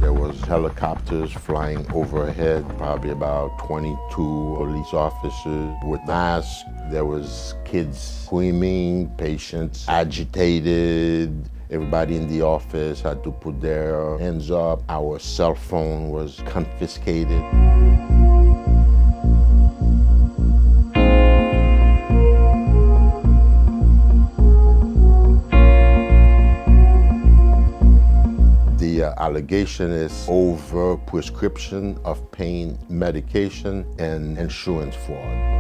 There was helicopters flying overhead, probably about 22 police officers with masks. There was kids screaming, patients agitated. Everybody in the office had to put their hands up. Our cell phone was confiscated. The allegation is over prescription of pain medication and insurance fraud.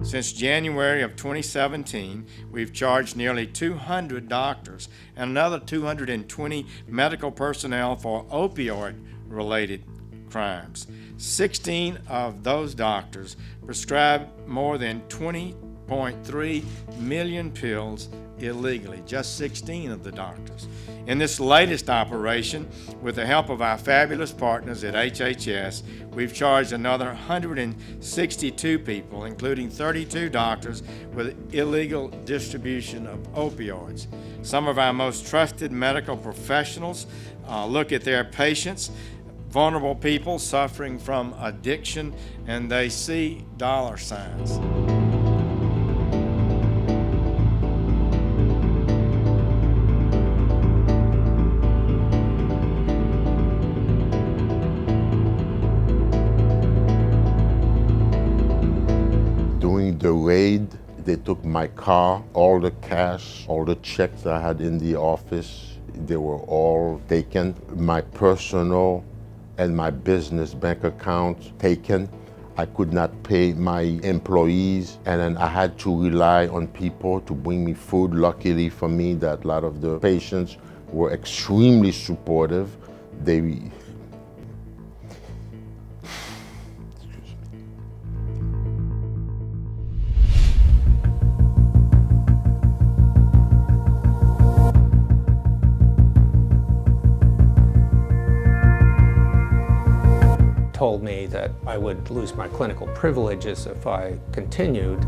Since January of 2017, we've charged nearly 200 doctors and another 220 medical personnel for opioid-related crimes. 16 of those doctors prescribed more than 20.3 million pills illegally, just 16 of the doctors. In this latest operation, with the help of our fabulous partners at HHS, we've charged another 162 people, including 32 doctors, with illegal distribution of opioids. Some of our most trusted medical professionals look at their patients, vulnerable people suffering from addiction, and they see dollar signs. During the raid, they took my car, all the cash, all the checks I had in the office, they were all taken. My personal and my business bank accounts taken. I could not pay my employees, and then I had to rely on people to bring me food. Luckily for me, that a lot of the patients were extremely supportive. They told me that I would lose my clinical privileges if I continued.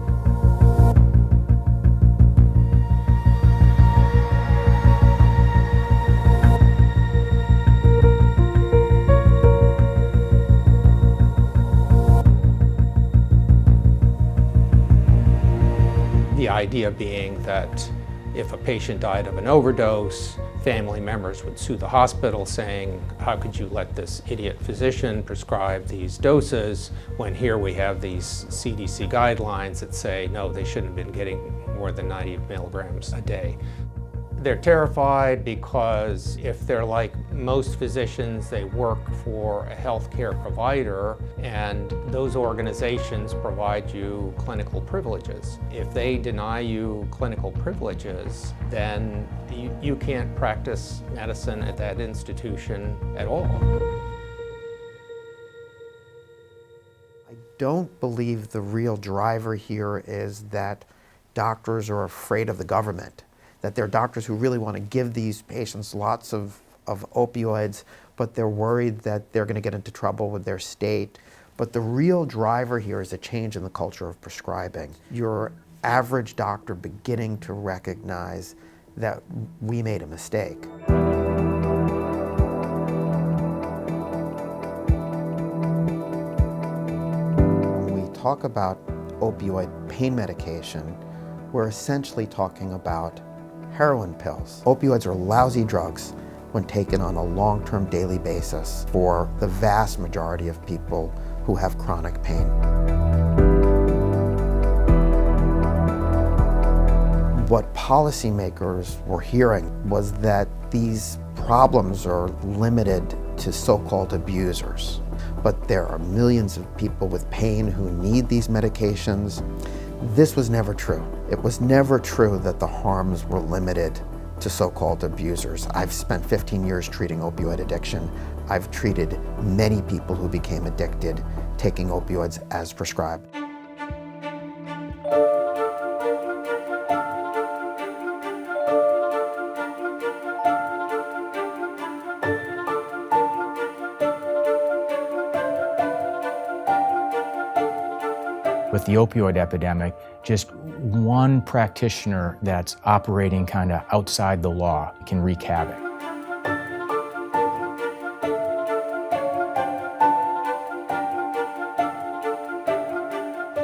The idea being that if a patient died of an overdose, family members would sue the hospital saying, how could you let this idiot physician prescribe these doses when here we have these CDC guidelines that say, no, they shouldn't have been getting more than 90 milligrams a day. They're terrified because if they're like most physicians, they work for a healthcare provider, and those organizations provide you clinical privileges. If they deny you clinical privileges, then you can't practice medicine at that institution at all. I don't believe the real driver here is that doctors are afraid of the government, that they're doctors who really want to give these patients lots of opioids, but they're worried that they're going to get into trouble with their state. But the real driver here is a change in the culture of prescribing. Your average doctor beginning to recognize that we made a mistake. When we talk about opioid pain medication, we're essentially talking about heroin pills. Opioids are lousy drugs when taken on a long-term daily basis for the vast majority of people who have chronic pain. What policymakers were hearing was that these problems are limited to so-called abusers, but there are millions of people with pain who need these medications. This was never true. It was never true that the harms were limited to so-called abusers. I've spent 15 years treating opioid addiction. I've treated many people who became addicted taking opioids as prescribed. With the opioid epidemic, just one practitioner that's operating kind of outside the law can wreak havoc.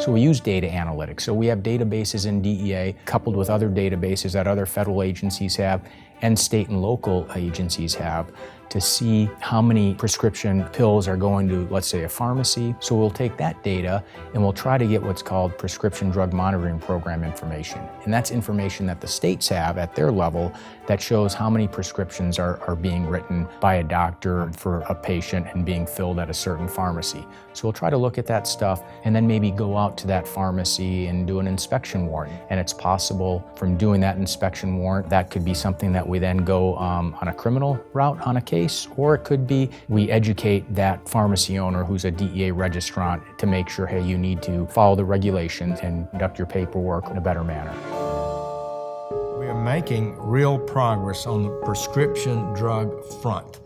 So we use data analytics. So we have databases in DEA coupled with other databases that other federal agencies have and state and local agencies have to see how many prescription pills are going to, let's say, a pharmacy. So we'll take that data and we'll try to get what's called prescription drug monitoring program information. And that's information that the states have at their level that shows how many prescriptions are being written by a doctor for a patient and being filled at a certain pharmacy. So we'll try to look at that stuff and then maybe go out to that pharmacy and do an inspection warrant. And it's possible from doing that inspection warrant, that could be something that we then go on a criminal route on a case, or it could be we educate that pharmacy owner who's a DEA registrant to make sure, hey, you need to follow the regulations and conduct your paperwork in a better manner. We are making real progress on the prescription drug front.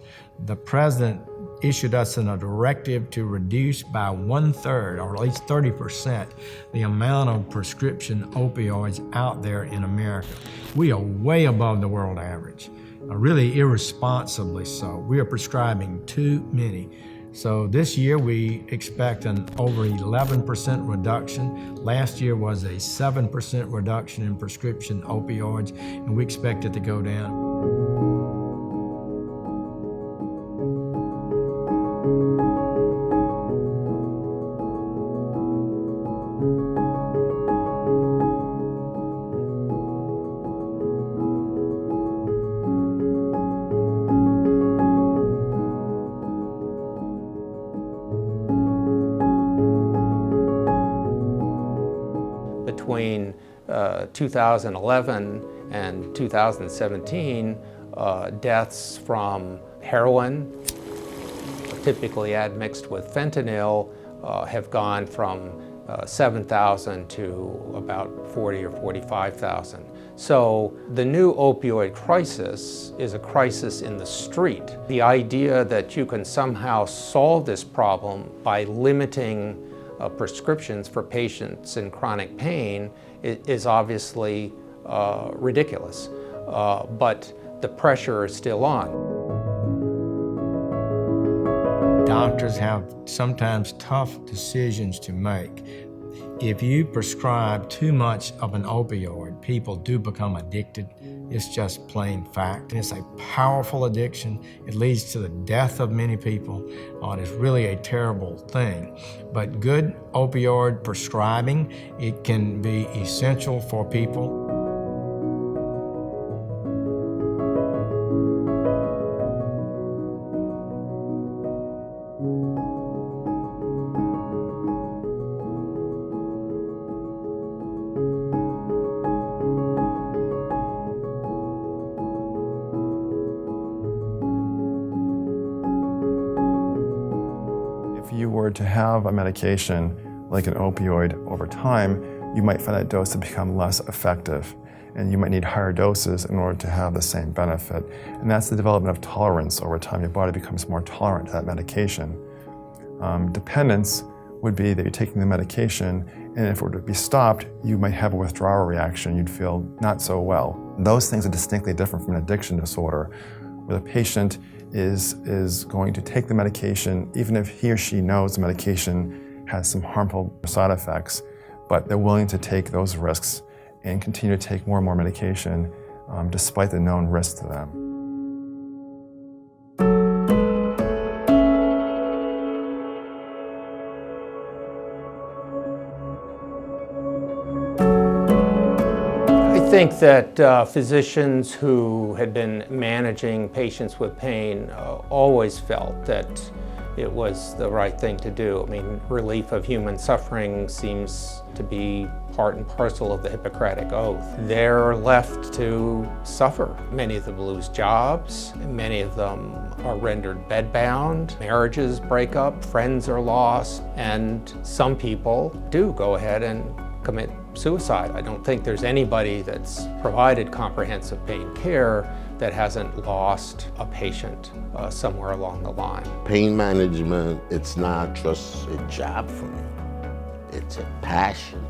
The President issued us a directive to reduce by 1/3, or at least 30%, the amount of prescription opioids out there in America. We are way above the world average, really irresponsibly so. We are prescribing too many. So this year we expect an over 11% reduction. Last year was a 7% reduction in prescription opioids, and we expect it to go down. Between 2011 and 2017, deaths from heroin, typically admixed with fentanyl, have gone from 7,000 to about 40 or 45,000. So the new opioid crisis is a crisis in the street. The idea that you can somehow solve this problem by limiting prescriptions for patients in chronic pain is obviously ridiculous, but the pressure is still on. Doctors have sometimes tough decisions to make. If you prescribe too much of an opioid, people do become addicted. It's just plain fact. It's a powerful addiction. It leads to the death of many people. It is really a terrible thing. But good opioid prescribing, it can be essential for people. If you were to have a medication like an opioid over time, you might find that dose to become less effective, and you might need higher doses in order to have the same benefit. And that's the development of tolerance over time. Your body becomes more tolerant to that medication. Dependence would be that you're taking the medication, and if it were to be stopped, you might have a withdrawal reaction. You'd feel not so well. Those things are distinctly different from an addiction disorder, where the patient is going to take the medication even if he or she knows the medication has some harmful side effects, but they're willing to take those risks and continue to take more and more medication despite the known risks to them. I think that physicians who had been managing patients with pain always felt that it was the right thing to do. I mean, relief of human suffering seems to be part and parcel of the Hippocratic Oath. They're left to suffer. Many of them lose jobs, many of them are rendered bedbound, marriages break up, friends are lost, and some people do go ahead and commit suicide. I don't think there's anybody that's provided comprehensive pain care that hasn't lost a patient somewhere along the line. Pain management, it's not just a job for me. It's a passion.